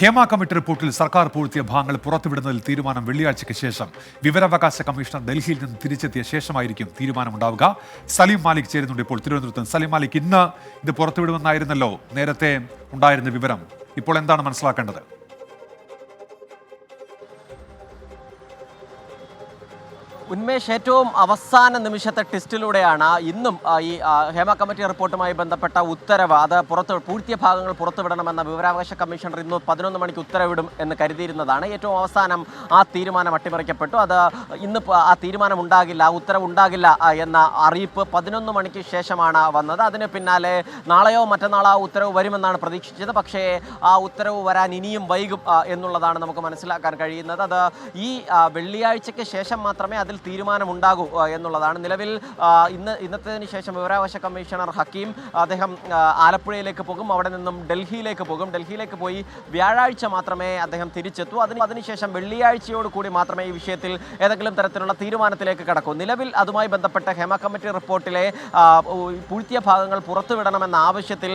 Hema committee റിപ്പോർട്ടിൽ സർക്കാർ പൂഴ്ത്തിയ ഭാഗങ്ങൾ പുറത്തുവിടുന്നതിൽ തീരുമാനം വെള്ളിയാഴ്ചയ്ക്ക് ശേഷം. വിവരാവകാശ കമ്മീഷണർ ഡൽഹിയിൽ നിന്ന് തിരിച്ചെത്തിയ ശേഷമായിരിക്കും തീരുമാനമുണ്ടാവുക. സലീം മാലിക് ചേരുന്നുണ്ട് ഇപ്പോൾ തിരുവനന്തപുരത്ത്. സലീം മാലിക്, ഇന്ന് ഇത് പുറത്തുവിടുമെന്നായിരുന്നല്ലോ നേരത്തെ ഉണ്ടായിരുന്ന വിവരം. ഇപ്പോൾ എന്താണ് മനസ്സിലാക്കേണ്ടത്? ഉന്മേഷ്, ഏറ്റവും അവസാന നിമിഷത്തെ ടെസ്റ്റിലൂടെയാണ് ഇന്നും ഈ ഹേമ കമ്മിറ്റി റിപ്പോർട്ടുമായി ബന്ധപ്പെട്ട ഉത്തരവ് അത് പൂഴ്ത്തിയ ഭാഗങ്ങൾ പുറത്തുവിടണമെന്ന വിവരാവകാശ കമ്മീഷണർ ഇന്ന് 11 മണിക്ക് ഉത്തരവിടും എന്ന് കരുതിയിരുന്നതാണ്. ഏറ്റവും അവസാനം ആ തീരുമാനം അട്ടിമറിക്കപ്പെട്ടു. അത് ഇന്ന് ആ തീരുമാനം ഉണ്ടാകില്ല, ഉത്തരവ് ഉണ്ടാകില്ല എന്ന അറിയിപ്പ് 11 മണിക്ക് ശേഷമാണ് വന്നത്. അതിന് പിന്നാലെ നാളെയോ മറ്റന്നാളോ ഉത്തരവ് വരുമെന്നാണ് പ്രതീക്ഷിച്ചത്. പക്ഷേ ആ ഉത്തരവ് വരാൻ ഇനിയും വൈകും എന്നുള്ളതാണ് നമുക്ക് മനസ്സിലാക്കാൻ കഴിയുന്നത്. അത് ഈ വെള്ളിയാഴ്ചയ്ക്ക് ശേഷം മാത്രമേ അതിൽ തീരുമാനമുണ്ടാകൂ എന്നുള്ളതാണ്. നിലവിൽ ഇന്നത്തേതിന് ശേഷം വിവരാവകാശ കമ്മീഷണർ ഹക്കീം അദ്ദേഹം ആലപ്പുഴയിലേക്ക് പോകും. അവിടെ നിന്നും ഡൽഹിയിലേക്ക് പോകും. ഡൽഹിയിലേക്ക് പോയി വ്യാഴാഴ്ച മാത്രമേ അദ്ദേഹം തിരിച്ചെത്തൂ. അതിനുശേഷം വെള്ളിയാഴ്ചയോട് കൂടി മാത്രമേ ഈ വിഷയത്തിൽ ഏതെങ്കിലും തരത്തിലുള്ള തീരുമാനത്തിലേക്ക് കടക്കൂ. നിലവിൽ അതുമായി ബന്ധപ്പെട്ട ഹേമ കമ്മിറ്റി റിപ്പോർട്ടിലെ പൂഴ്ത്തിയ ഭാഗങ്ങൾ പുറത്തുവിടണമെന്ന ആവശ്യത്തിൽ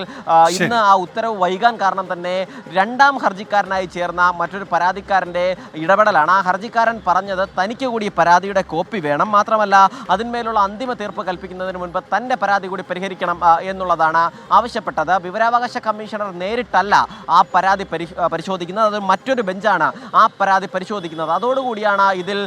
ഇന്ന് ആ ഉത്തരവ് വൈകാൻ കാരണം തന്നെ രണ്ടാം ഹർജിക്കാരനായി ചേർന്ന മറ്റൊരു പരാതിക്കാരൻ്റെ ഇടപെടലാണ്. ആ ഹർജിക്കാരൻ പറഞ്ഞത് തനിക്ക് കൂടി പരാതിയുടെ കോപ്പി വേണം, മാത്രമല്ല അതിന്മേലുള്ള അന്തിമ തീർപ്പ് കൽപ്പിക്കുന്നതിന് മുൻപ് തൻ്റെ പരാതി കൂടി പരിഹരിക്കണം എന്നുള്ളതാണ് ആവശ്യപ്പെട്ടത്. വിവരാവകാശ കമ്മീഷണർ നേരിട്ടല്ല ആ പരാതി പരിശോധിക്കുന്നത്, അത് മറ്റൊരു ബെഞ്ചാണ് ആ പരാതി പരിശോധിക്കുന്നത്. അതോടുകൂടിയാണ് ഇതിൽ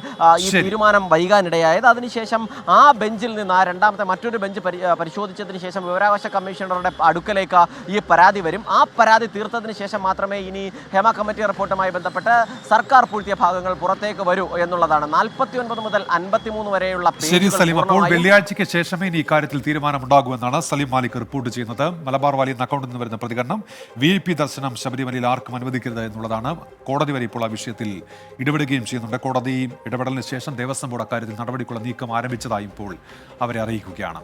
ഈ തീരുമാനം വൈകാനിടയായത്. അതിനുശേഷം ആ ബെഞ്ചിൽ നിന്ന് രണ്ടാമത്തെ മറ്റൊരു ബെഞ്ച് പരിശോധിച്ചതിന് ശേഷം വിവരാവകാശ കമ്മീഷണറുടെ അടുക്കലേക്ക് ഈ പരാതി വരും. ആ പരാതി തീർത്തതിന് ശേഷം മാത്രമേ ഇനി ഹേമ കമ്മിറ്റി റിപ്പോർട്ടുമായി ബന്ധപ്പെട്ട് സർക്കാർ പൂഴ്ത്തിയ ഭാഗങ്ങൾ പുറത്തേക്ക് വരൂ എന്നുള്ളതാണ്. 49 മുതൽ 53 വരെയുള്ള ശരി സലീം, അപ്പോൾ വെള്ളിയാഴ്ചയ്ക്ക് ശേഷമേ ഇനി ഇക്കാര്യത്തിൽ തീരുമാനമുണ്ടാകുമെന്നാണ് സലീം മാലിക് റിപ്പോർട്ട് ചെയ്യുന്നത്. മലബാർ വാലിയിൽ നിന്ന് അക്കൗണ്ടിൽ നിന്ന് വരുന്ന പ്രതികരണം, VIP ദർശനം ശബരിമലയിൽ ആർക്കും അനുവദിക്കരുത് എന്നുള്ളതാണ്. കോടതി വരെ ഇപ്പോൾ ആ വിഷയത്തിൽ ഇടപെടുകയും ചെയ്യുന്നുണ്ട്. കോടതി ഇടപെടലിന് ശേഷം ദേവസ്വം ബോർഡ് അക്കാര്യത്തിൽ നടപടിക്കുള്ള നീക്കം ആരംഭിച്ചതായി ഇപ്പോൾ അവരെ അറിയിക്കുകയാണ്.